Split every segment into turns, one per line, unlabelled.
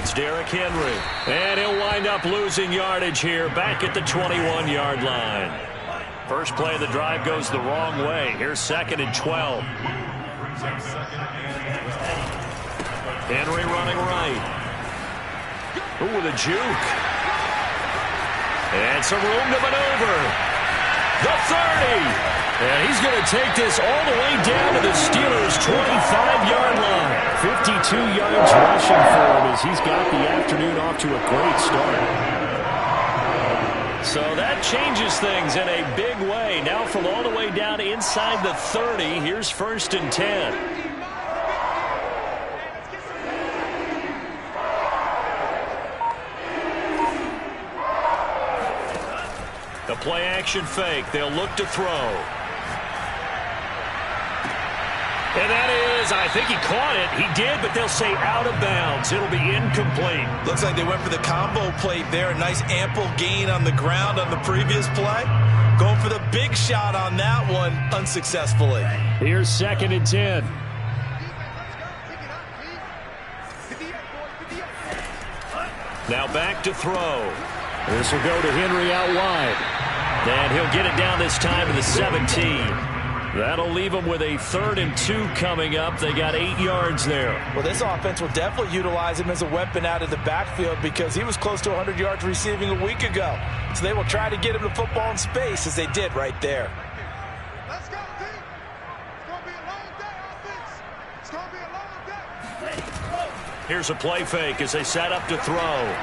It's Derrick Henry. And he'll wind up losing yardage here back at the 21-yard line. First play of the drive goes the wrong way. Here's 2nd and 12. Henry running right. Ooh, with a juke. And some room to maneuver. The 30. And he's going to take this all the way down to the Steelers' 25-yard line. 52 yards rushing for him as he's got the afternoon off to a great start. So that changes things in a big way. Now from all the way down inside the 30, here's 1st and 10. The play-action fake. They'll look to throw. And that is, I think he caught it. He did, but they'll say out of bounds. It'll be incomplete.
Looks like they went for the combo play there. A nice ample gain on the ground on the previous play. Going for the big shot on that one unsuccessfully.
Here's 2nd and 10. Now back to throw. This will go to Henry out wide. And he'll get it down this time to the 17. That'll leave them with a 3rd and 2 coming up. They got 8 yards there.
Well, this offense will definitely utilize him as a weapon out of the backfield because he was close to 100 yards receiving a week ago. So they will try to get him the football in space as they did right there.
Let's go, team. It's going to be a long day, offense. It's going to be a long day.
Here's a play fake as they set up to throw.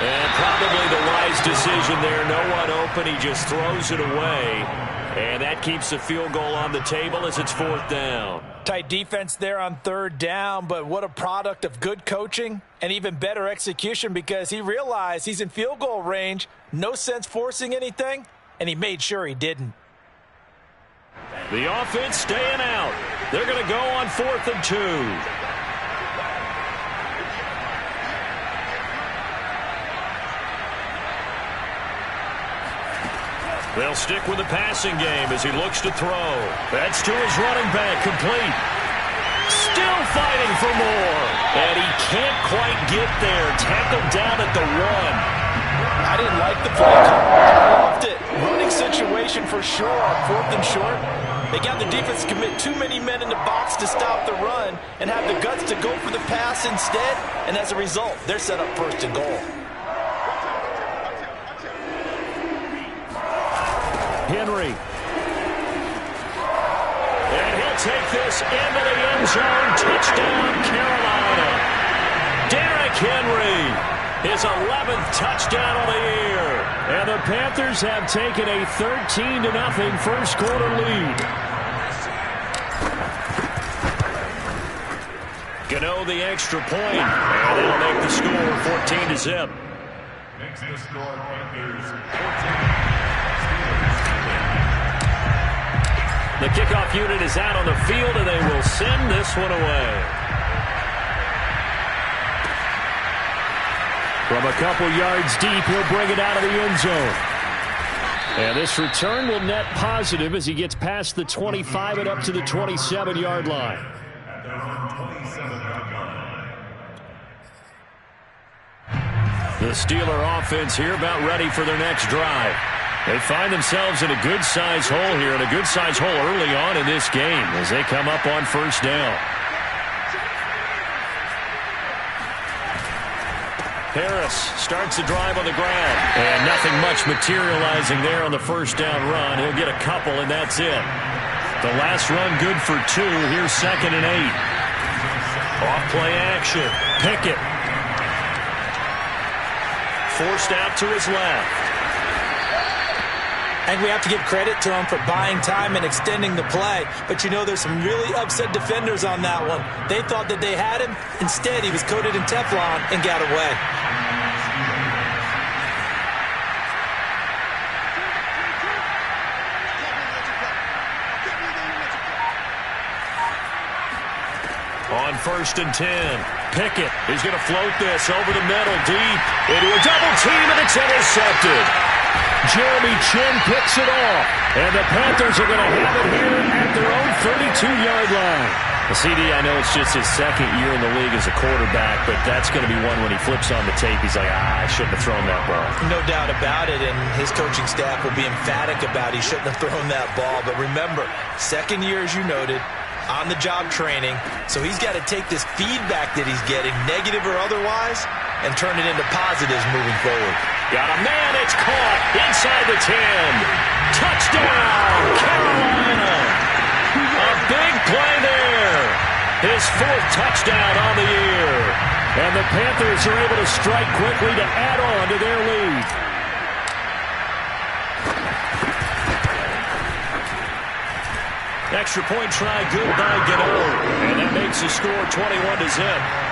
And probably the wise decision there. No one open. He just throws it away. And that keeps the field goal on the table as it's 4th down.
Tight defense there on 3rd down, but what a product of good coaching and even better execution because he realized he's in field goal range. No sense forcing anything, and he made sure he didn't.
The offense staying out. They're going to go on 4th and 2. They'll stick with the passing game as he looks to throw. That's to his running back, complete. Still fighting for more. And he can't quite get there. Tackled down at the 1.
I didn't like the play call. I loved it. Running situation for sure on 4th and short. They got the defense to commit too many men in the box to stop the run and have the guts to go for the pass instead. And as a result, they're set up 1st and goal.
Henry. And he'll take this into the end zone. Touchdown, Carolina. Derrick Henry, his 11th touchdown of the year. And the Panthers have taken a 13-0 first quarter lead. Gano the extra point. And they'll make the score 14-0.
Makes the score Panthers 14.
The kickoff unit is out on the field, and they will send this one away. From a couple yards deep, he'll bring it out of the end zone. And this return will net positive as he gets past the 25 and up to the 27-yard line. The Steeler offense here about ready for their next drive. They find themselves in a good-sized hole here, and a good-sized hole early on in this game as they come up on 1st down. Harris starts the drive on the ground, and nothing much materializing there on the 1st down run. He'll get a couple, and that's it. The last run good for 2. Here's 2nd and 8. Off play action. Pickett. Forced out to his left.
I think we have to give credit to him for buying time and extending the play. But, you know, there's some really upset defenders on that one. They thought that they had him. Instead, he was coated in Teflon and got away.
On 1st and 10, Pickett is going to float this over the middle deep into a double team, and it's intercepted. Jeremy Chin picks it off, and the Panthers are going to have it here at their own 32-yard line. CD, I know it's just his second year in the league as a quarterback, but that's going to be one when he flips on the tape, he's like, I shouldn't have thrown that ball.
No doubt about it, and his coaching staff will be emphatic about he shouldn't have thrown that ball. But remember, second year, as you noted, on-the-job training, so he's got to take this feedback that he's getting, negative or otherwise, and turn it into positives moving forward.
Got a man, it's caught inside the 10. Touchdown, Carolina! A big play there. His fourth touchdown on the year. And the Panthers are able to strike quickly to add on to their lead. Extra point try good by Gano. And that makes the score 21-0.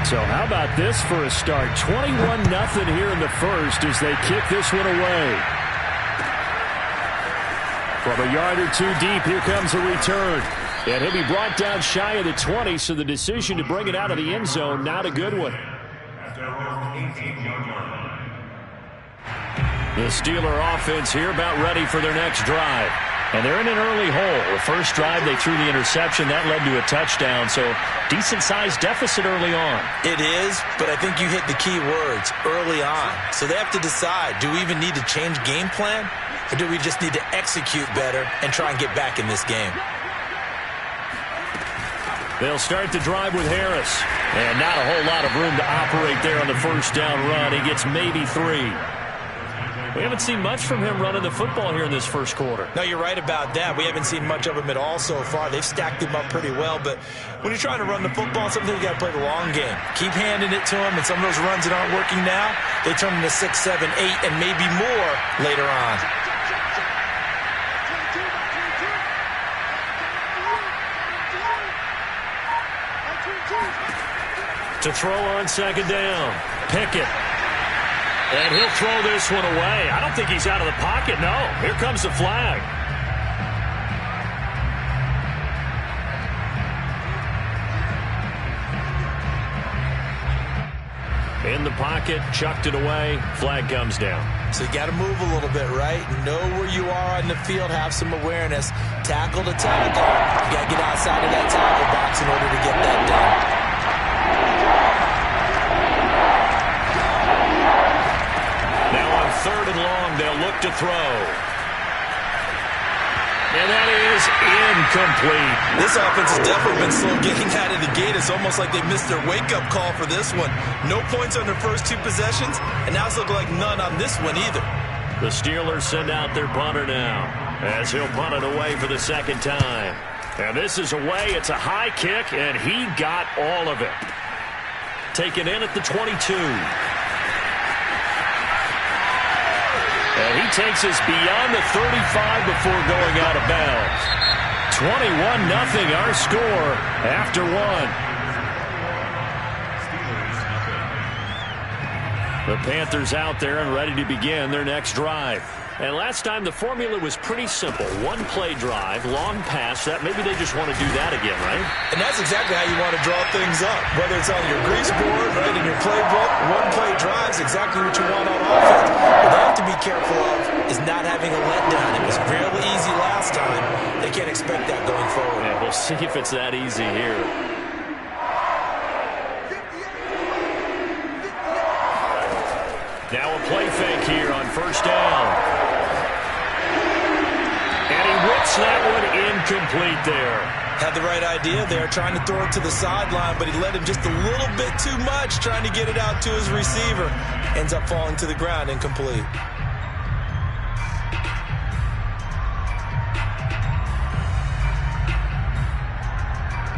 So how about this for a start? 21-0 here in the first as they kick this one away. From a yard or two deep, here comes a return. And he'll be brought down shy of the 20, so the decision to bring it out of the end zone, not a good one. The Steeler offense here about ready for their next drive. And they're in an early hole. The first drive, they threw the interception. That led to a touchdown, so decent-sized deficit early on.
It is, but I think you hit the key words, early on. So they have to decide, do we even need to change game plan, or do we just need to execute better and try and get back in this game?
They'll start the drive with Harris. And not a whole lot of room to operate there on the first down run. He gets maybe 3. We haven't seen much from him running the football here in this first quarter.
No, you're right about that. We haven't seen much of him at all so far. They've stacked him up pretty well, but when you're trying to run the football, sometimes you got to play the long game. Keep handing it to him, and some of those runs that aren't working now, they turn into 6, 7, 8, and maybe more later on.
To throw on second down, Pickett. And he'll throw this one away. I don't think he's out of the pocket, no. Here comes the flag. In the pocket, chucked it away, flag comes down.
So you got to move a little bit, right? Know where you are on the field, have some awareness. Tackle to tackle. You got to get outside of that tackle box in order to get that done.
Third and long, they'll look to throw. And that is incomplete.
This offense has definitely been slow getting out of the gate. It's almost like they missed their wake-up call for this one. No points on their first 2 possessions, and now it's looking like none on this one either.
The Steelers send out their punter now, as he'll punt it away for the second time. And this is away. It's a high kick, and he got all of it. Taken in at the 22. And he takes us beyond the 35 before going out of bounds. 21-0 our score after 1. The Panthers out there and ready to begin their next drive. And last time the formula was pretty simple. 1-play drive, long pass. That maybe they just want to do that again, right?
And that's exactly how you want to draw things up. Whether it's on your grease board, right, in your playbook, 1-play drive is exactly what you want on offense. What they have to be careful of is not having a letdown. It was real easy last time. They can't expect that going forward.
Yeah, we'll see if it's that easy here. Now a play fake here on first down. And he whips that one incomplete there.
Had the right idea there, trying to throw it to the sideline, but he let him just a little bit too much, trying to get it out to his receiver. Ends up falling to the ground, incomplete.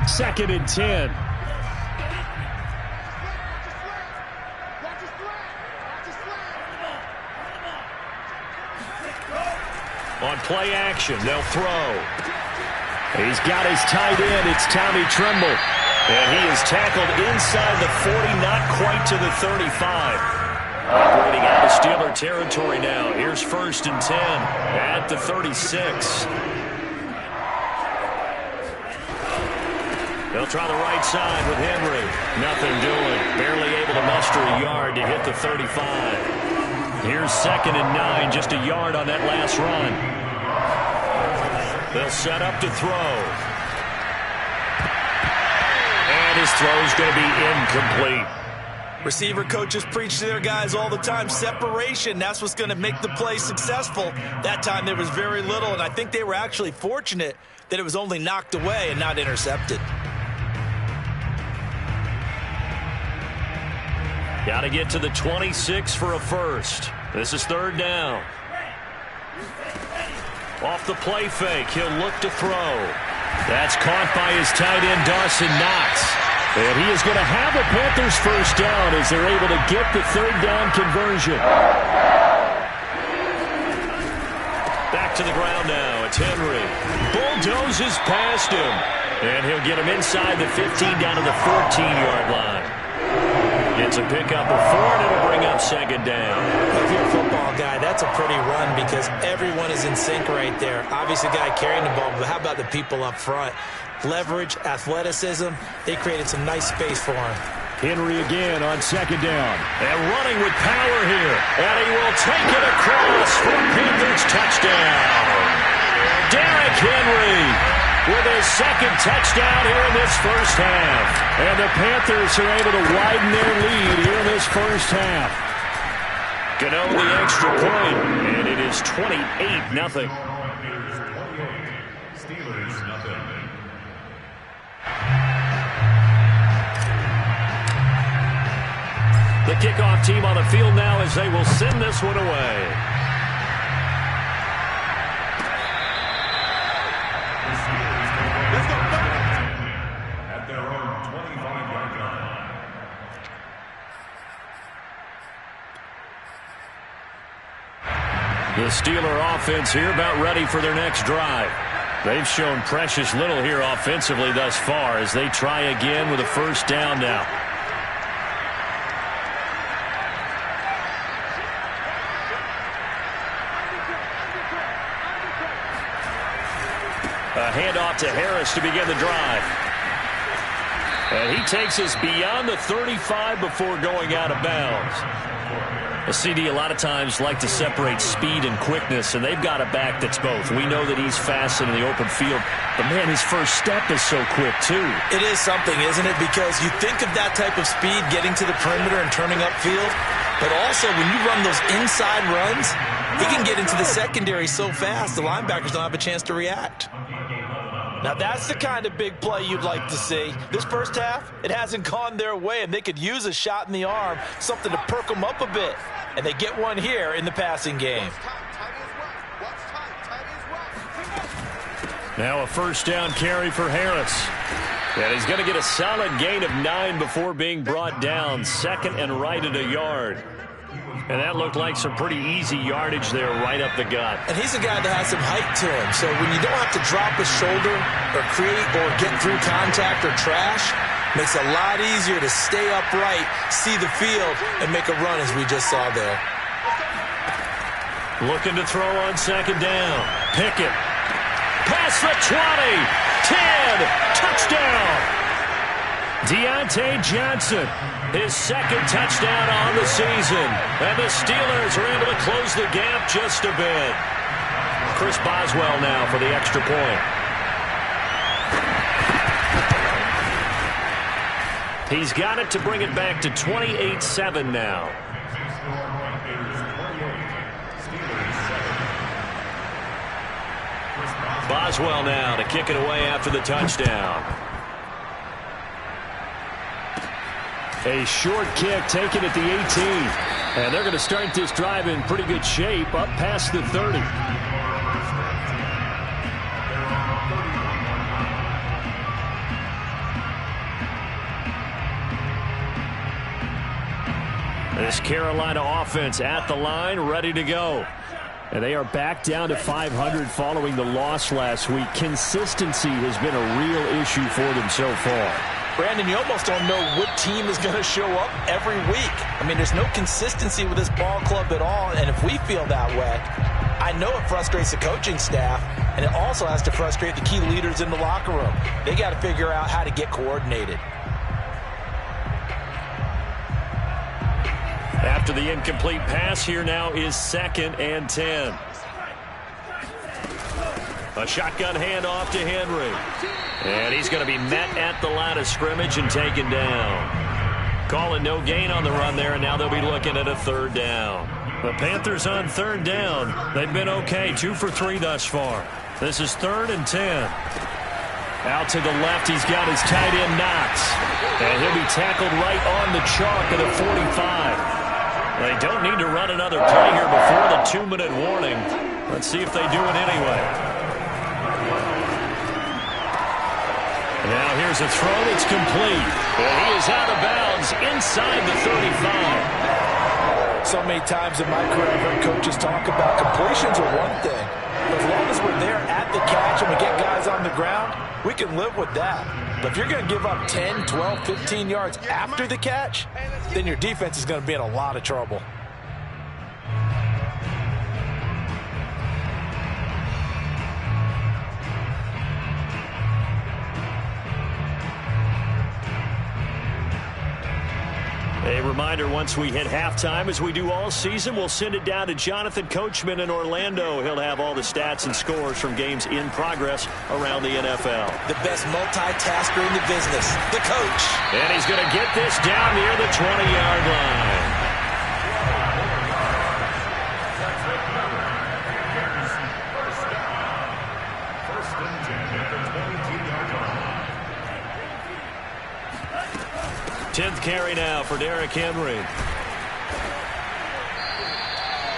Second and 10. On play action, they'll throw. He's got his tight end. It's Tommy Tremble. And he is tackled inside the 40, not quite to the 35. Operating out of Steeler territory now. Here's first and 10 at the 36. They'll try the right side with Henry. Nothing doing. Barely able to muster a yard to hit the 35. Here's 2nd and 9, just a yard on that last run. They'll set up to throw. And his throw is going to be incomplete.
Receiver coaches preach to their guys all the time. Separation, that's what's going to make the play successful. That time there was very little, and I think they were actually fortunate that it was only knocked away and not intercepted.
Got to get to the 26 for a first. This is 3rd down. Off the play fake, he'll look to throw. That's caught by his tight end, Dawson Knox. And he is going to have a Panthers first down as they're able to get the 3rd down conversion. Back to the ground now. It's Henry. Bulldozes past him. And he'll get him inside the 15 down to the 14-yard line. It's a pickup of 4, and it'll bring up 2nd down.
If you're a football guy, that's a pretty run because everyone is in sync right there. Obviously, the guy carrying the ball, but how about the people up front? Leverage, athleticism, they created some nice space for him.
Henry again on 2nd down. And running with power here. And he will take it across for a Panthers touchdown. Derrick Henry with his 2nd touchdown here in this first half. And the Panthers are able to widen their lead here in this first half. Gano the extra point, and it is 28-0.
Steelers, nothing.
The kickoff team on the field now as they will send this one away.
At their own 25-yard line.
The Steeler offense here about ready for their next drive. They've shown precious little here offensively thus far as they try again with a first down now. A handoff to Harris to begin the drive. And he takes us beyond the 35 before going out of bounds. A CD a lot of times like to separate speed and quickness, and they've got a back that's both. We know that he's fast in the open field, but man, his first step is so quick too.
It is something, isn't it? Because you think of that type of speed getting to the perimeter and turning upfield, but also when you run those inside runs, he can get into the secondary so fast the linebackers don't have a chance to react. Now that's the kind of big play you'd like to see. This first half, it hasn't gone their way, and they could use a shot in the arm, something to perk them up a bit. And they get one here in the passing game.
Now a first down carry for Harris. And he's going to get a solid gain of 9 before being brought down. 2nd and right at a yard. And that looked like some pretty easy yardage there right up the gut.
And he's a guy that has some height to him. So when you don't have to drop a shoulder or create or get through contact or trash, makes it a lot easier to stay upright, see the field, and make a run as we just saw there.
Looking to throw on 2nd down. Pickett. Past the 20. 10. Touchdown. Deontay Johnson, his 2nd touchdown on the season. And the Steelers are able to close the gap just a bit. Chris Boswell now for the extra point. He's got it to bring it back to 28-7 now. Boswell now to kick it away after the touchdown. A short kick taken at the 18. And they're going to start this drive in pretty good shape up past the 30. This Carolina offense at the line, ready to go. And they are back down to 500 following the loss last week. Consistency has been a real issue for them so far.
Brandon, you almost don't know what team is going to show up every week. I mean, there's no consistency with this ball club at all, and if we feel that way, I know it frustrates the coaching staff. and it also has to frustrate the key leaders in the locker room. They got to figure out how to get coordinated.
After the incomplete pass, here now is 2nd and 10. A shotgun handoff to Henry. And he's going to be met at the line of scrimmage and taken down. Calling no gain on the run there, and now they'll be looking at a 3rd down. The Panthers on 3rd down. They've been okay, 2 for 3 thus far. This is 3rd and 10. Out to the left, he's got his tight end Knox. And he'll be tackled right on the chalk at the 45. They don't need to run another play here before the 2-minute warning. Let's see if they do it anyway. Now here's a throw that's complete. And he is out of bounds inside the 35.
So many times in my career, I've heard coaches talk about completions are one thing. But as long as we're there at the catch and we get guys on the ground, we can live with that. But if you're going to give up 10, 12, 15 yards after the catch, then your defense is going to be in a lot of trouble.
A reminder, once we hit halftime, as we do all season, we'll send it down to Jonathan Coachman in Orlando. He'll have all the stats and scores from games in progress around the NFL.
The best multitasker in the business, the coach.
And he's going to get this down near the 20-yard line. Tenth carry now for Derrick Henry.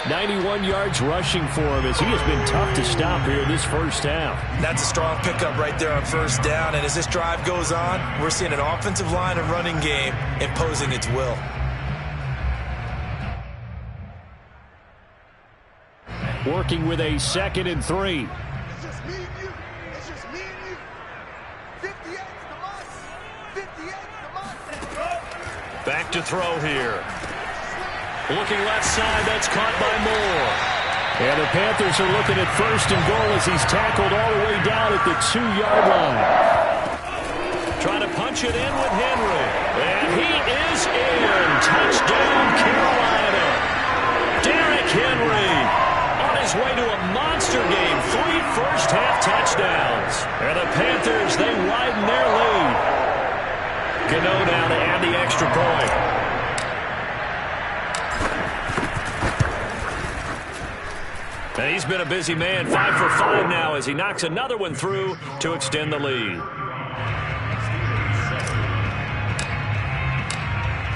91 yards rushing for him as he has been tough to stop here this first half.
That's a strong pickup right there on 1st down. And as this drive goes on, we're seeing an offensive line and running game imposing its will.
Working with a 2nd and 3.
It's just me and you. It's just me and you. 58 to us. 58 to us.
Back to throw here. Looking left side, that's caught by Moore. And the Panthers are looking at 1st and goal as he's tackled all the way down at the 2-yard line. Trying to punch it in with Henry. And he is in. Touchdown, Carolina. Derrick Henry on his way to a monster game. 3 first-half touchdowns. And the Panthers, they widen their lead. Gano now to add the extra point. And he's been a busy man, 5 for 5 now as he knocks another one through to extend the lead.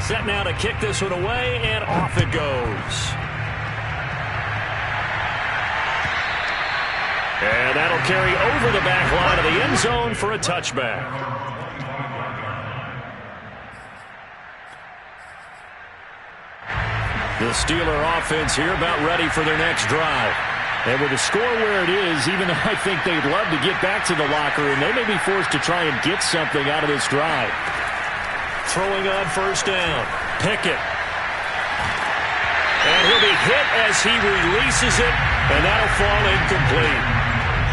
Set now to kick this one away, and off it goes. And that'll carry over the back line of the end zone for a touchback. The Steeler offense here about ready for their next drive. And with the score where it is, even though I think they'd love to get back to the locker room, they may be forced to try and get something out of this drive. Throwing on 1st down. Pickett. And he'll be hit as he releases it, and that'll fall incomplete.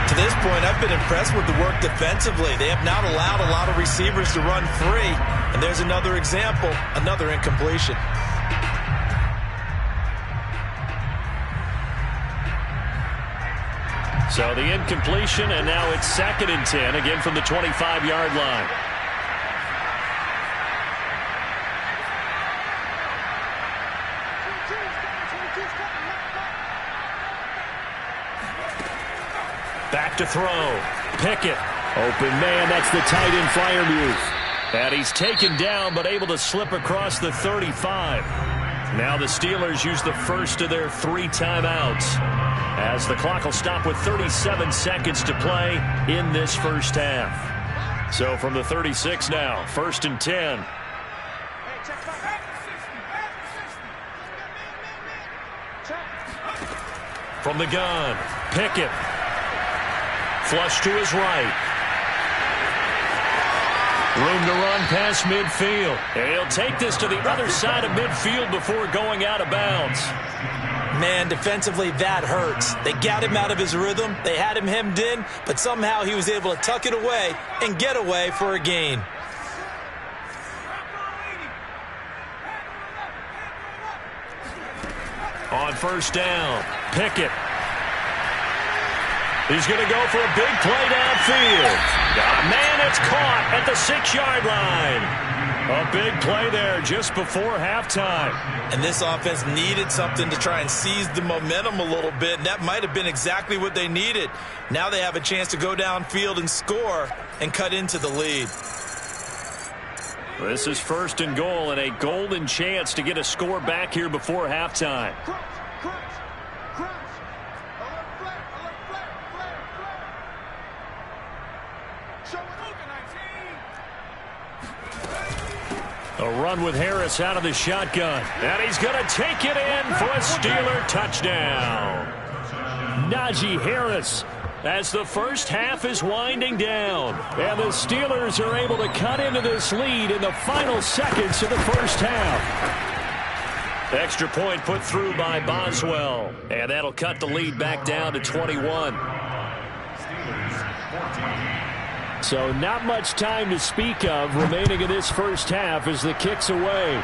To this point, I've been impressed with the work defensively. They have not allowed a lot of receivers to run free. And there's another example, another incompletion.
So the incompletion, and now it's 2nd and 10, again from the 25-yard line. Back to throw. Pickett. Open man, that's the tight end Freiermuth. And he's taken down, but able to slip across the 35. Now the Steelers use the first of their 3 timeouts, as the clock will stop with 37 seconds to play in this first half. So from the 36 now, 1st and 10. From the gun, Pickett. Flush to his right. Room to run past midfield. And he'll take this to the other side of midfield before going out of bounds.
Man, defensively, that hurts. They got him out of his rhythm. They had him hemmed in, but somehow he was able to tuck it away and get away for a gain.
On first down, Pickett. He's going to go for a big play downfield. Man, it's caught at the 6-yard line. A big play there just before halftime.
And this offense needed something to try and seize the momentum a little bit, and that might have been exactly what they needed. Now they have a chance to go downfield and score and cut into the lead.
This is 1st and goal and a golden chance to get a score back here before halftime. A run with Harris out of the shotgun. And he's going to take it in for a Steeler touchdown. Najee Harris, as the first half is winding down. And the Steelers are able to cut into this lead in the final seconds of the first half. Extra point put through by Boswell. And that'll cut the lead back down to 21. So not much time to speak of remaining in this first half as the kick's away.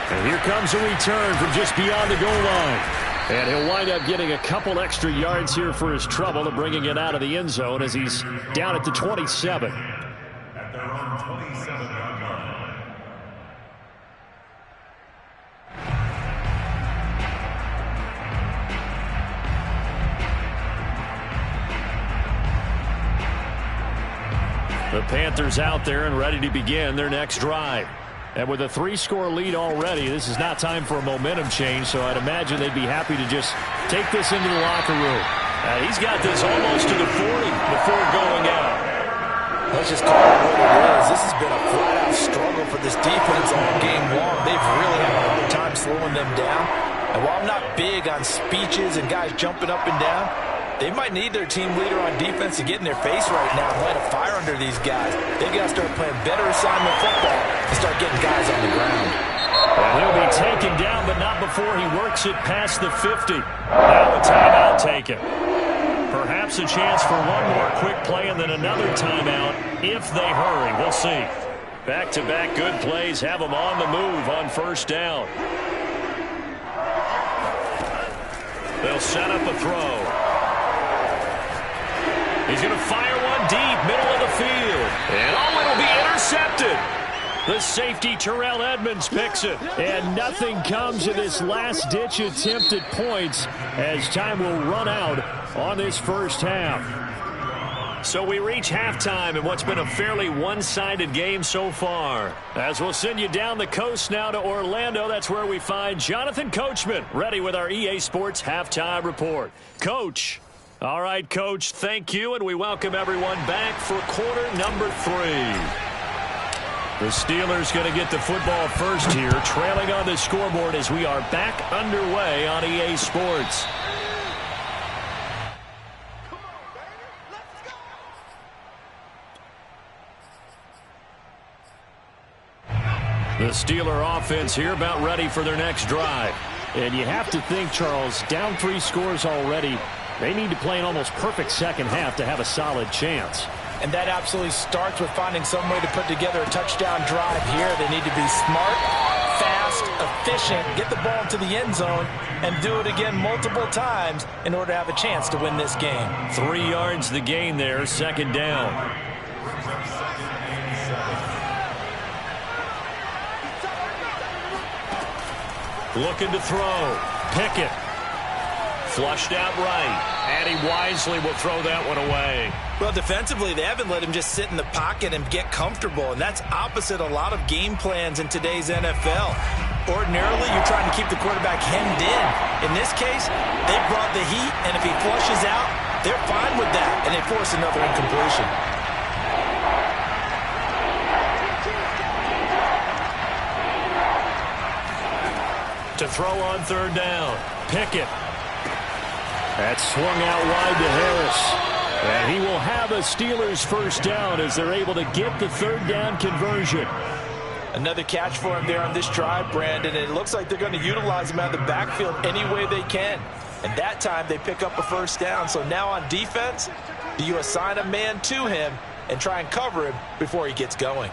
And here comes a return from just beyond the goal line. And he'll wind up getting a couple extra yards here for his trouble and bringing it out of the end zone as he's down at the 27.
At their own 27-yard line.
The Panthers out there and ready to begin their next drive. And with a 3-score lead already, this is not time for a momentum change, so I'd imagine they'd be happy to just take this into the locker room. He's got this almost to the 40 before going out.
Let's just call it what it is. This has been a flat-out struggle for this defense all game long. They've really had a hard time slowing them down. And while I'm not big on speeches and guys jumping up and down, they might need their team leader on defense to get in their face right now and light a fire under these guys. They've got to start playing better assignment football and start getting guys on the ground.
And he'll be taken down, but not before he works it past the 50. Now a timeout taken. Perhaps a chance for one more quick play and then another timeout if they hurry. We'll see. Back-to-back good plays have them on the move on first down. They'll set up a throw. He's going to fire one deep, middle of the field. And it'll be intercepted. The safety, Terrell Edmonds, picks it. And nothing comes of this last-ditch attempt at points as time will run out on this first half. So we reach halftime in what's been a fairly one-sided game so far. As we'll send you down the coast now to Orlando, that's where we find Jonathan Coachman, ready with our EA Sports Halftime Report. Coach. All right, Coach, thank you, and we welcome everyone back for quarter number 3. The Steelers going to get the football first here, trailing on the scoreboard as we are back underway on EA Sports. The Steeler offense here about ready for their next drive. And you have to think, Charles, down 3 scores already. They need to play an almost perfect second half to have a solid chance.
And that absolutely starts with finding some way to put together a touchdown drive here. They need to be smart, fast, efficient, get the ball to the end zone, and do it again multiple times in order to have a chance to win this game.
3 yards the gain there, second down. Looking to throw. Pickett. Flushed out right. And he wisely will throw that one away.
Well, defensively, they haven't let him just sit in the pocket and get comfortable, and that's opposite a lot of game plans in today's NFL. Ordinarily, you're trying to keep the quarterback hemmed in. In this case, they brought the heat, and if he flushes out, they're fine with that, and they force another incompletion.
To throw on third down. Pickett. That's swung out wide to Harris. And he will have a Steelers first down as they're able to get the third down conversion.
Another catch for him there on this drive, Brandon, and it looks like they're going to utilize him out of the backfield any way they can. And that time they pick up a first down. So now on defense, do you assign a man to him and try and cover him before he gets going?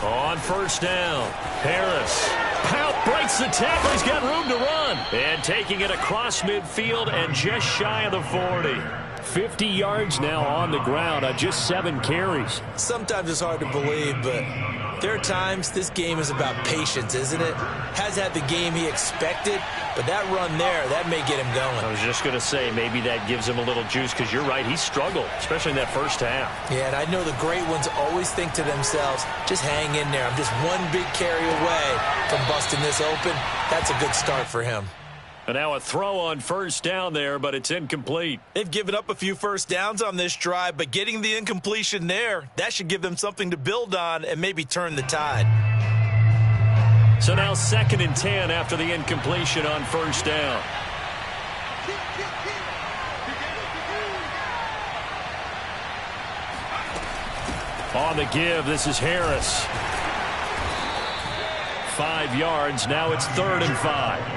On first down, Harris. Pout breaks the tackle. He's got room to run. And taking it across midfield and just shy of the 40. 50 yards now on the ground on just 7 carries.
Sometimes it's hard to believe, but there are times this game is about patience, isn't it? Has had the game he expected, but that run there, that may get him going.
I was just going to say, maybe that gives him a little juice, because you're right, he struggled, especially in that first half.
Yeah, and I know the great ones always think to themselves, just hang in there. I'm just one big carry away from busting this open. That's a good start for him.
And now a throw on first down there, but it's incomplete.
They've given up a few first downs on this drive, but getting the incompletion there, that should give them something to build on and maybe turn the tide.
So now 2nd and 10 after the incompletion on first down. On the give, this is Harris. 5 yards, now it's 3rd and 5.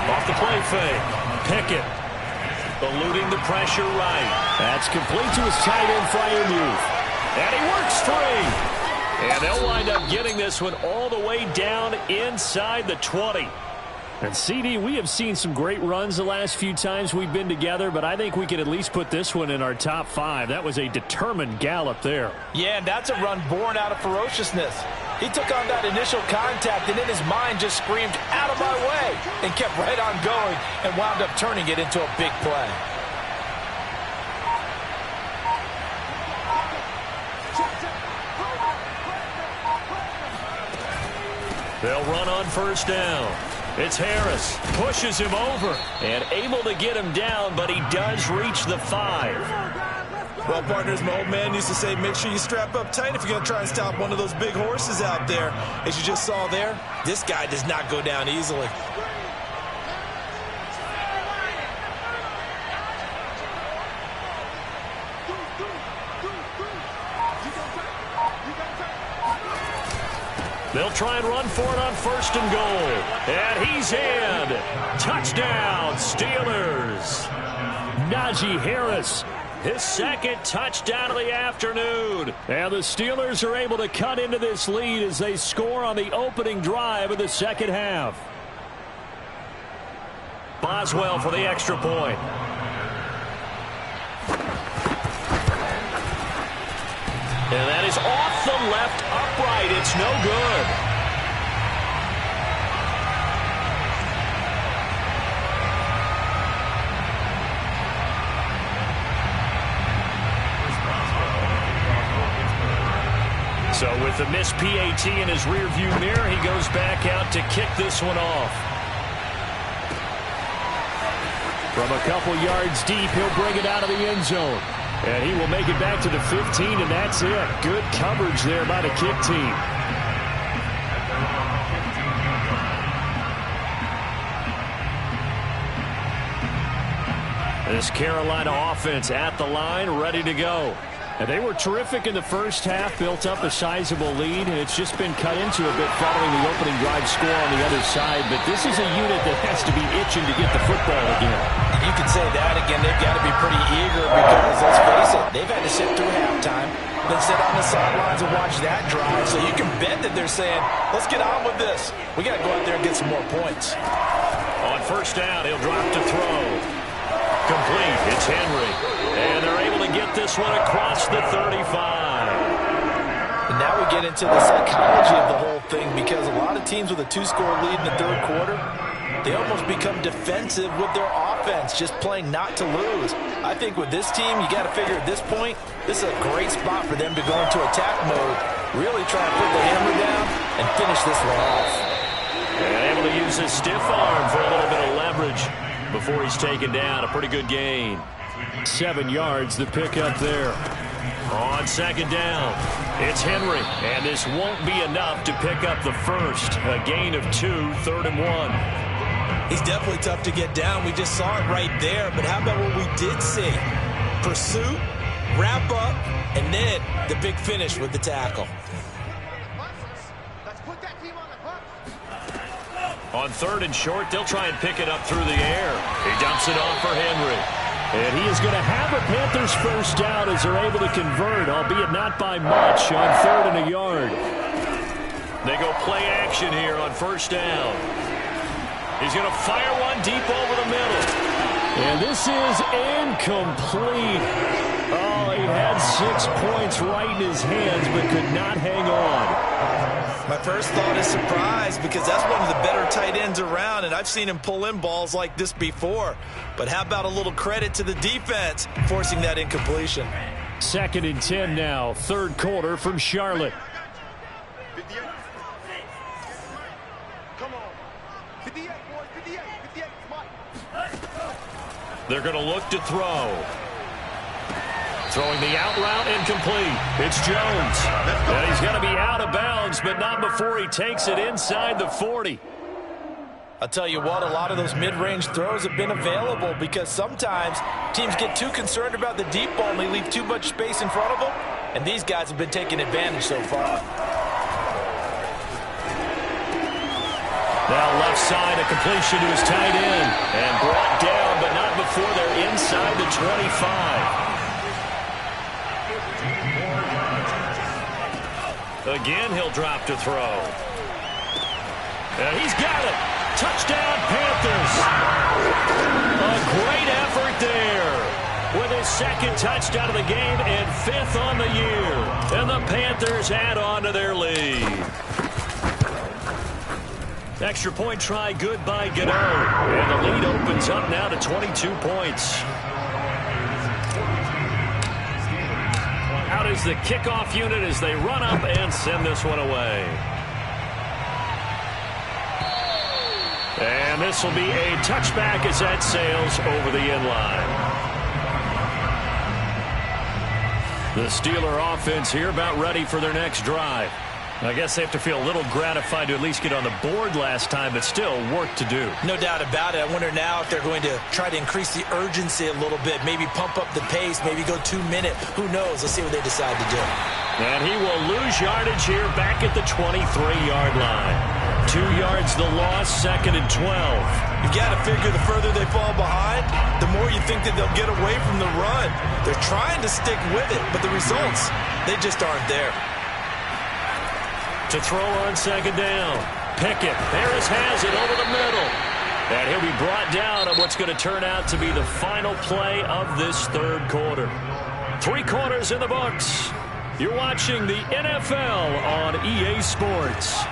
Off the play fake. Pickett eluding the pressure right. That's complete to his tight end, Freiermuth. And he works free. And they'll wind up getting this one all the way down inside the 20. And CD, we have seen some great runs the last few times we've been together, but I think we can at least put this one in our top 5. That was a determined gallop there.
Yeah, and that's a run born out of ferociousness. He took on that initial contact and in his mind just screamed, "Out of my way," and kept right on going and wound up turning it into a big play.
They'll run on first down. It's Harris. Pushes him over and able to get him down, but he does reach the 5.
Well, partners, my old man used to say, make sure you strap up tight if you're going to try and stop one of those big horses out there. As you just saw there, this guy does not go down easily.
They'll try and run for it on 1st and goal. And he's in. Touchdown, Steelers. Najee Harris, his 2nd touchdown of the afternoon. And the Steelers are able to cut into this lead as they score on the opening drive of the 2nd half. Boswell for the extra point. And that is off the left upright. It's no good. So with the missed PAT in his rearview mirror, he goes back out to kick this one off. From a couple yards deep, he'll bring it out of the end zone. And he will make it back to the 15, and that's it. Good coverage there by the kick team. This Carolina offense at the line, ready to go. And they were terrific in the first half, built up a sizable lead, and it's just been cut into a bit following the opening drive score on the other side. But this is a unit that has to be itching to get the football again.
You can say that again. They've got to be pretty eager because, let's face it, they've had to sit through halftime, then sit on the sidelines and watch that drive. So you can bet that they're saying, let's get on with this. We got to go out there and get some more points.
On first down, he'll drop to throw. Complete. It's Henry. And they're able to get this one across the 35.
And now we get into the psychology of the whole thing, because a lot of teams with a 2-score lead in the 3rd quarter, they almost become defensive with their offense, just playing not to lose. I think with this team, you got to figure at this point, this is a great spot for them to go into attack mode, really try and put the hammer down and finish this one off.
And able to use his stiff arm for a little bit of leverage before he's taken down. A pretty good gain. 7 yards, the pickup there. On 2nd down, it's Henry, and this won't be enough to pick up the first. A gain of 2, 3rd and 1.
He's definitely tough to get down. We just saw it right there, but how about what we did see? Pursuit, wrap up, and then the big finish with the tackle.
Let's put that team on the bus.
On 3rd and short, they'll try and pick it up through the air. He dumps it off for Henry. And he is going to have a Panthers first down as they're able to convert, albeit not by much, on 3rd and a yard. They go play action here on 1st down. He's going to fire one deep over the middle. And this is incomplete. Oh, he had 6 points right in his hands, but could not hang on.
My first thought is surprise, because that's one of the better tight ends around, and I've seen him pull in balls like this before. But how about a little credit to the defense forcing that incompletion?
2nd and 10 now, 3rd quarter from Charlotte.
58. Come on. 58, boys. 58. 58. Mike.
They're going to look to throw. Throwing the out route, incomplete. It's Jones. And he's going to be out of bounds, but not before he takes it inside the 40.
I'll tell you what, a lot of those mid-range throws have been available because sometimes teams get too concerned about the deep ball and they leave too much space in front of them, and these guys have been taking advantage so far.
Now left side, a completion to his tight end, and brought down, but not before they're inside the 25. Again, he'll drop to throw. And he's got it. Touchdown, Panthers. A great effort there with his 2nd touchdown of the game and 5th on the year. And the Panthers add on to their lead. Extra point try good by Gano. And the lead opens up now to 22 points. Out is the kickoff unit as they run up and send this one away. And this will be a touchback as that sails over the inline. The Steeler offense here about ready for their next drive. I guess they have to feel a little gratified to at least get on the board last time, but still work to do.
No doubt about it. I wonder now if they're going to try to increase the urgency a little bit, maybe pump up the pace, maybe go 2-minute. Who knows? Let's see what they decide to do.
And he will lose yardage here back at the 23-yard line. 2 yards the loss, 2nd and 12.
You've got to figure the further they fall behind, the more you think that they'll get away from the run. They're trying to stick with it, but the results, they just aren't there.
To throw on 2nd down. Pickett. Harris has it over the middle. And he'll be brought down on what's going to turn out to be the final play of this 3rd quarter. 3 quarters in the books. You're watching the NFL on EA Sports.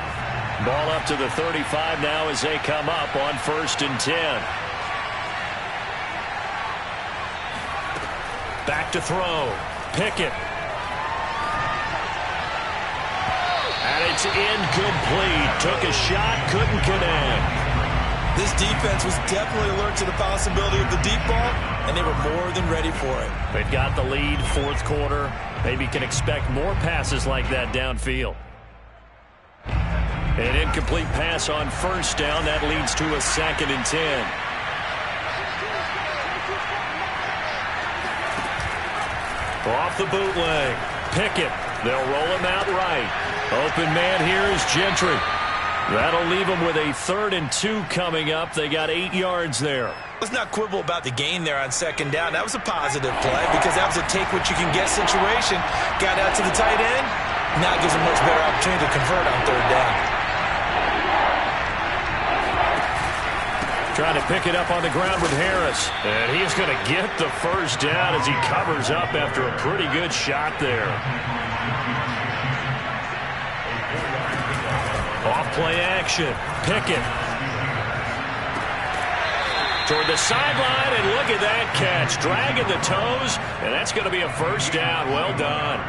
Ball up to the 35 now as they come up on 1st and 10. Back to throw. Pickett. And it's incomplete. Took a shot, couldn't connect.
This defense was definitely alert to the possibility of the deep ball, and they were more than ready for it.
They've got the lead, 4th quarter. Maybe can expect more passes like that downfield. An incomplete pass on 1st down. That leads to a 2nd and 10. Off the bootleg. Pickett. They'll roll him out right. Open man here is Gentry. That'll leave them with a 3rd and 2 coming up. They got 8 yards there.
Let's not quibble about the gain there on 2nd down. That was a positive play because that was a take-what-you-can-get situation. Got out to the tight end. Now gives them a much better opportunity to convert on 3rd down.
Trying to pick it up on the ground with Harris. And he's going to get the 1st down as he covers up after a pretty good shot there. Off play action. Pickett. Toward the sideline, and look at that catch. Dragging the toes, and that's going to be a 1st down. Well done.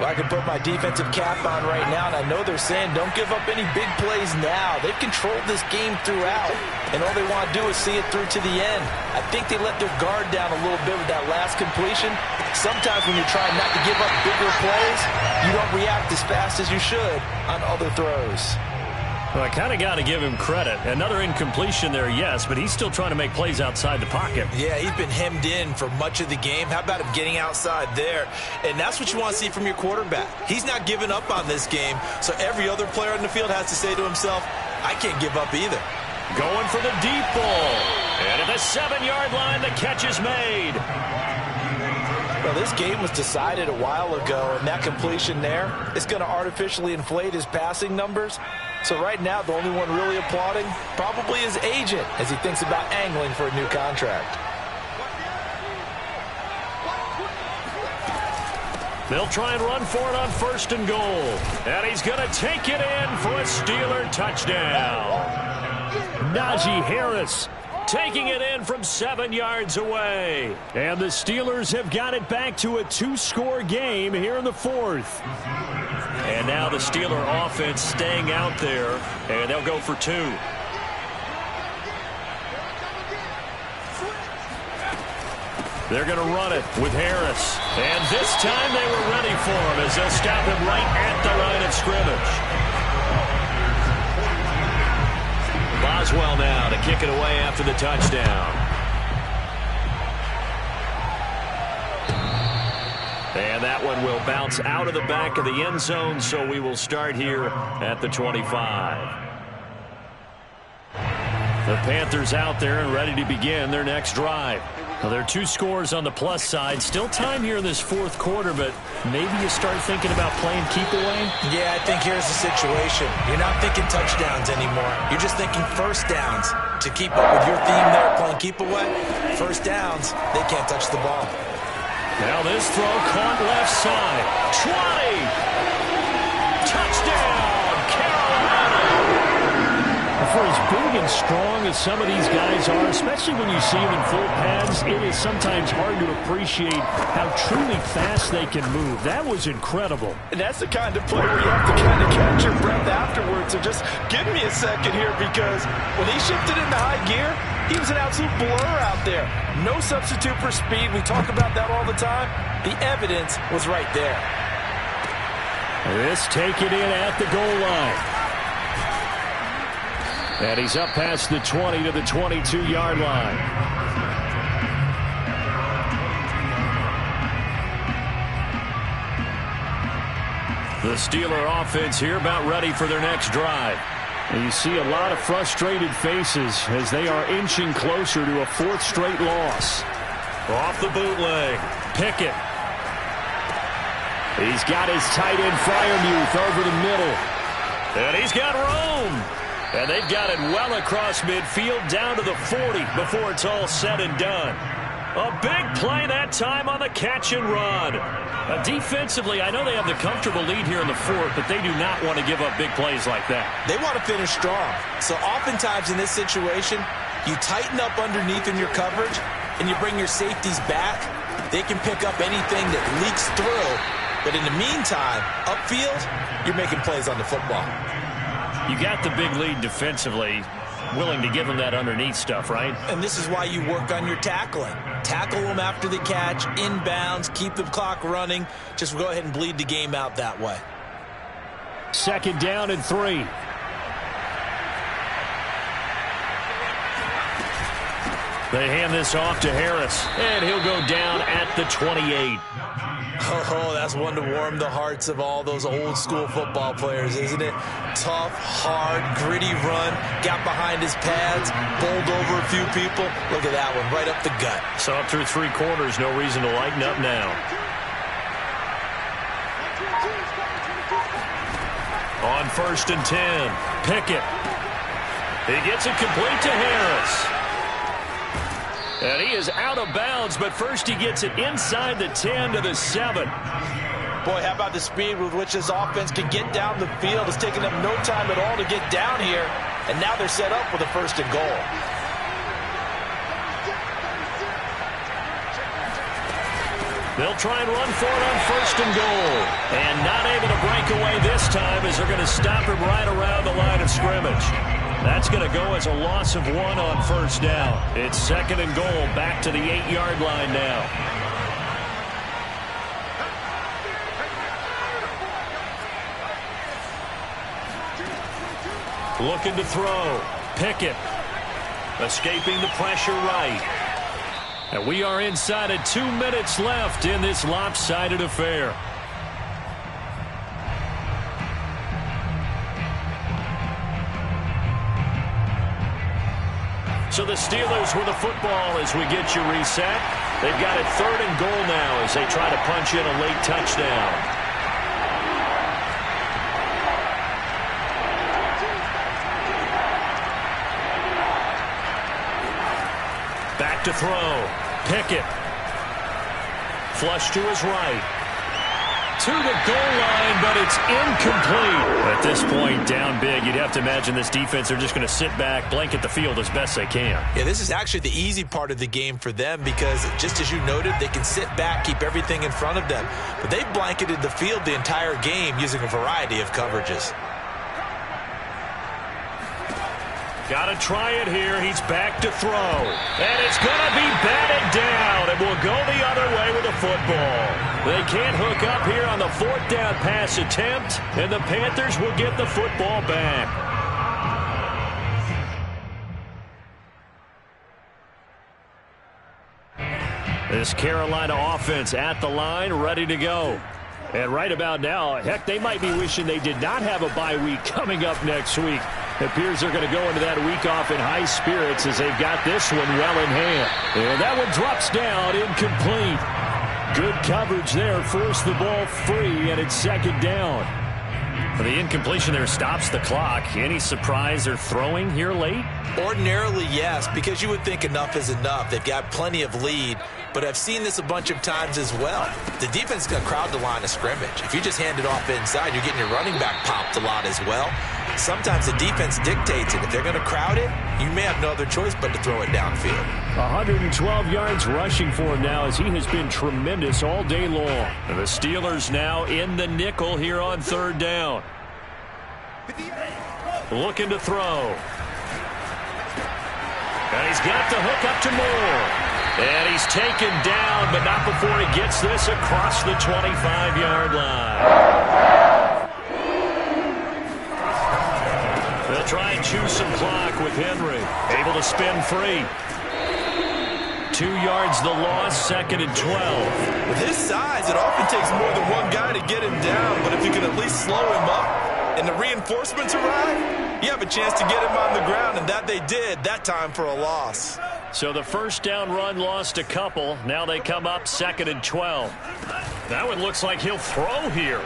Well, I can put my defensive cap on right now, and I know they're saying don't give up any big plays now. They've controlled this game throughout, and all they want to do is see it through to the end. I think they let their guard down a little bit with that last completion. Sometimes when you're trying not to give up bigger plays, you don't react as fast as you should on other throws.
Well, I kind of got to give him credit. Another incompletion there, yes, but he's still trying to make plays outside the pocket.
Yeah, he's been hemmed in for much of the game. How about him getting outside there? And that's what you want to see from your quarterback. He's not giving up on this game, so every other player in the field has to say to himself, I can't give up either.
Going for the deep ball. And at the 7-yard line, the catch is made.
Well, this game was decided a while ago, and that completion there is going to artificially inflate his passing numbers. So right now, the only one really applauding probably his agent as he thinks about angling for a new contract.
They'll try and run for it on 1st and goal. And he's going to take it in for a Steeler touchdown. Najee Harris taking it in from 7 yards away. And the Steelers have got it back to a 2-score game here in the 4th. And now the Steeler offense staying out there, and they'll go for 2. They're going to run it with Harris. And this time they were ready for him as they'll stop him right at the line of scrimmage. Boswell now to kick it away after the touchdown. And that one will bounce out of the back of the end zone, so we will start here at the 25. The Panthers out there and ready to begin their next drive. Well, there are 2 scores on the plus side. Still time here in this 4th quarter, but maybe you start thinking about playing keep away?
Yeah, I think here's the situation. You're not thinking touchdowns anymore. You're just thinking first downs. To keep up with your theme there, playing keep away, first downs, they can't touch the ball.
Now this throw caught left side. 20! Touchdown, Carolina! For as big and strong as some of these guys are, especially when you see them in full pads, it is sometimes hard to appreciate how truly fast they can move. That was incredible.
And that's the kind of play where you have to kind of catch your breath afterwards. So just give me a second here, because when he shifted into high gear, he was an absolute blur out there. No substitute for speed. We talk about that all the time. The evidence was right there.
This take it in at the goal line. And he's up past the 20 to the 22-yard line. The Steeler offense here about ready for their next drive. And you see a lot of frustrated faces as they are inching closer to a 4th straight loss. Off the bootleg. Pickett. He's got his tight end Freiermuth over the middle. And he's got room. And they've got it well across midfield down to the 40 before it's all said and done. A big play that time on the catch and run. Defensively, I know they have the comfortable lead here in the 4th, but they do not want to give up big plays like that.
They want to finish strong. So oftentimes in this situation, you tighten up underneath in your coverage, and you bring your safeties back. They can pick up anything that leaks through. But in the meantime, upfield, you're making plays on the football.
You got the big lead defensively, willing to give them that underneath stuff, right?
And this is why you work on your tackling. Tackle them after the catch, inbounds, keep the clock running. Just go ahead and bleed the game out that way.
2nd down and 3. They hand this off to Harris, and he'll go down at the 28.
Oh, that's one to warm the hearts of all those old school football players, isn't it? Tough, hard, gritty run, got behind his pads, bowled over a few people. Look at that one, right up the gut.
So up through 3 quarters, no reason to lighten up now. On 1st and 10, Pickett. He gets it complete to Harris. And he is out of bounds, but first he gets it inside the 10 to the 7.
Boy, how about the speed with which this offense can get down the field? It's taken them no time at all to get down here, and now they're set up with a 1st and goal.
They'll try and run for it on 1st and goal. And not able to break away this time as they're going to stop him right around the line of scrimmage. That's going to go as a loss of 1 on 1st down. It's 2nd and goal, back to the 8-yard line now. Looking to throw. Pickett. Escaping the pressure right. And we are inside of 2 minutes left in this lopsided affair. So the Steelers with the football as we get you reset. They've got it 3rd and goal now as they try to punch in a late touchdown. Back to throw. Pickett. Flush to his right. To the goal line, but it's incomplete. At this point, down big, you'd have to imagine this defense are just going to sit back, blanket the field as best they can.
Yeah, this is actually the easy part of the game for them because, just as you noted, they can sit back, keep everything in front of them. But they've blanketed the field the entire game using a variety of coverages.
Got to try it here. He's back to throw. And it's going to be batted down. And will go the other way with the football. They can't hook up here on the 4th down pass attempt. And the Panthers will get the football back. This Carolina offense at the line, ready to go. And right about now, heck, they might be wishing they did not have a bye week coming up next week. It appears they're going to go into that week off in high spirits as they've got this one well in hand. And that one drops down, incomplete. Good coverage there, forced the ball free, and it's 2nd down. The incompletion there stops the clock. Any surprise they're throwing here late?
Ordinarily, yes, because you would think enough is enough. They've got plenty of lead, but I've seen this a bunch of times as well. The defense is going to crowd the line of scrimmage. If you just hand it off inside, you're getting your running back popped a lot as well. Sometimes the defense dictates it. If they're going to crowd it, you may have no other choice but to throw it downfield.
112 yards rushing for him now as he has been tremendous all day long. And the Steelers now in the nickel here on 3rd down. Looking to throw. And he's got the hook up to Moore. And he's taken down, but not before he gets this across the 25-yard line. They'll try and choose some clock with Henry. Able to spin free. 2 yards the loss, 2nd and 12.
With his size, it often takes more than one guy to get him down, but if you can at least slow him up and the reinforcements arrive, you have a chance to get him on the ground, and that they did, that time for a loss.
So the 1st down run lost a couple. Now they come up 2nd and 12. That one looks like he'll throw here.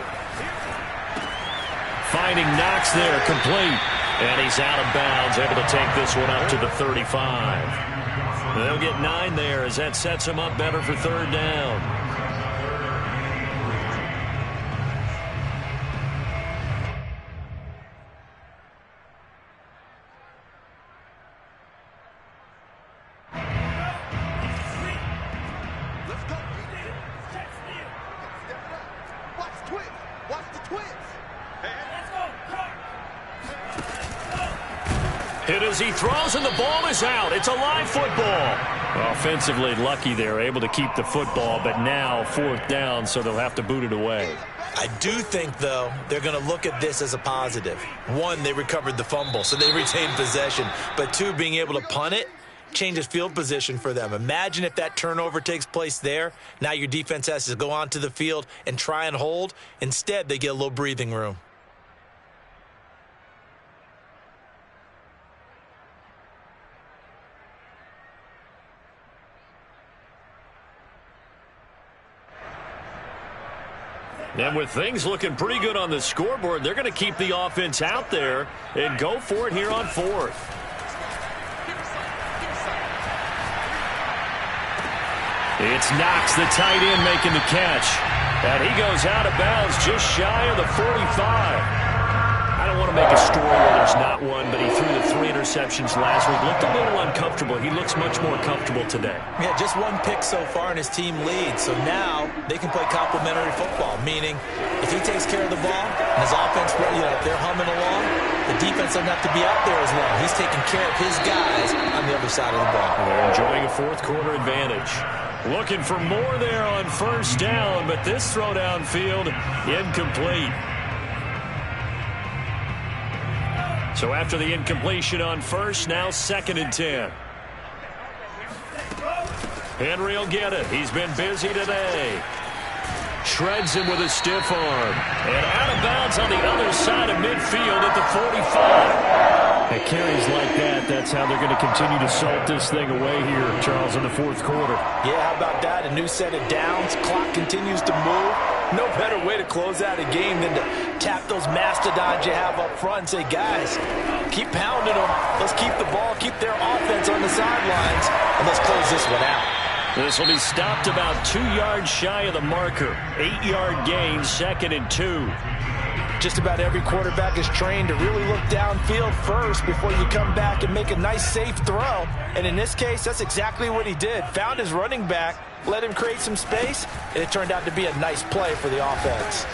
Finding Knox there, complete. And he's out of bounds, able to take this one up to the 35. They'll get 9 there as that sets him up better for 3rd down. Hit as he throws, and the ball is out. It's a live football. Offensively lucky they're able to keep the football, but now 4th down, so they'll have to boot it away.
I do think, though, they're going to look at this as a positive. 1, they recovered the fumble, so they retained possession. But 2, being able to punt it changes field position for them. Imagine if that turnover takes place there. Now your defense has to go onto the field and try and hold. Instead, they get a little breathing room.
And with things looking pretty good on the scoreboard, they're going to keep the offense out there and go for it here on 4th. It's Knox, the tight end, making the catch. And he goes out of bounds just shy of the 45. I don't want to make a story where there's not one, but he threw the 3 interceptions last week. Looked a little uncomfortable. He looks much more comfortable today.
Yeah, just 1 pick so far and his team leads. So now they can play complementary football, meaning if he takes care of the ball and his offense, if they're humming along, the defense doesn't have to be out there as long. He's taking care of his guys on the other side of the ball.
And they're enjoying a 4th quarter advantage. Looking for more there on 1st down, but this throw downfield incomplete. So after the incompletion on first, now 2nd and 10. Henry will get it. He's been busy today. Shreds him with a stiff arm. And out of bounds on the other side of midfield at the 45. At carries like that, that's how they're going to continue to salt this thing away here, Charles, in the 4th quarter.
Yeah, how about that? A new set of downs. Clock continues to move. No better way to close out a game than to tap those mastodons you have up front and say, guys, keep pounding them. Let's keep the ball, keep their offense on the sidelines, and let's close this one out.
This will be stopped about 2 yards shy of the marker. 8-yard gain, 2nd and 2.
Just about every quarterback is trained to really look downfield first before you come back and make a nice, safe throw. And in this case, that's exactly what he did. Found his running back, let him create some space, and it turned out to be a nice play for the offense.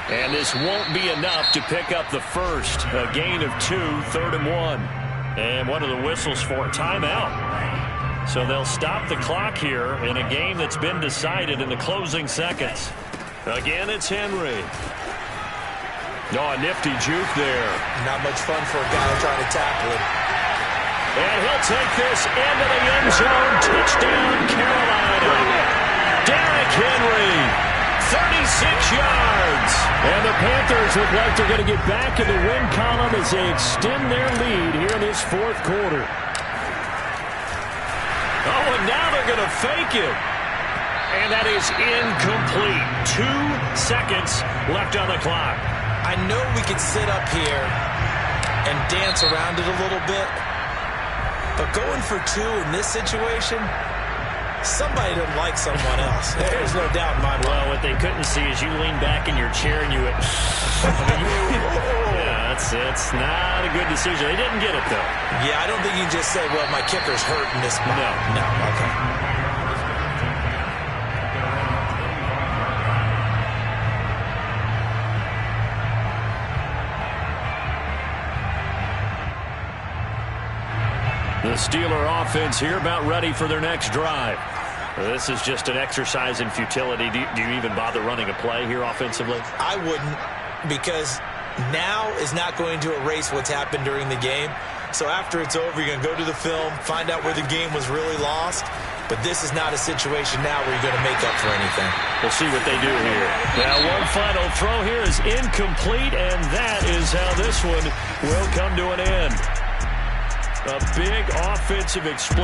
And this won't be enough to pick up the first. A gain of 2, 3rd and 1. And one of the whistles for a timeout. So they'll stop the clock here in a game that's been decided in the closing seconds. Again, it's Henry. Oh, a nifty juke there.
Not much fun for a guy trying to tackle him.
And he'll take this into the end zone. Touchdown, Carolina. Derrick Henry, 36 yards. And the Panthers look like they're going to get back in the win column as they extend their lead here in this 4th quarter. Oh, and now they're going to fake it. And that is incomplete. 2 seconds left on the clock.
I know we could sit up here and dance around it a little bit, but going for 2 in this situation, somebody doesn't like someone else. There's no doubt in my mind.
Well, what they couldn't see is you lean back in your chair and you went, yeah, it's not a good decision. They didn't get it, though.
Yeah, I don't think you can just say, well, my kicker's hurt in this spot. No, okay.
The Steeler offense here about ready for their next drive. This is just an exercise in futility. Do you even bother running a play here offensively?
I wouldn't, because now is not going to erase what's happened during the game. So after it's over, you're going to go to the film, find out where the game was really lost. But this is not a situation now where you're going to make up for anything.
We'll see what they do here. Now, one final throw here is incomplete, and that is how this one will come to an end. A big offensive explosion.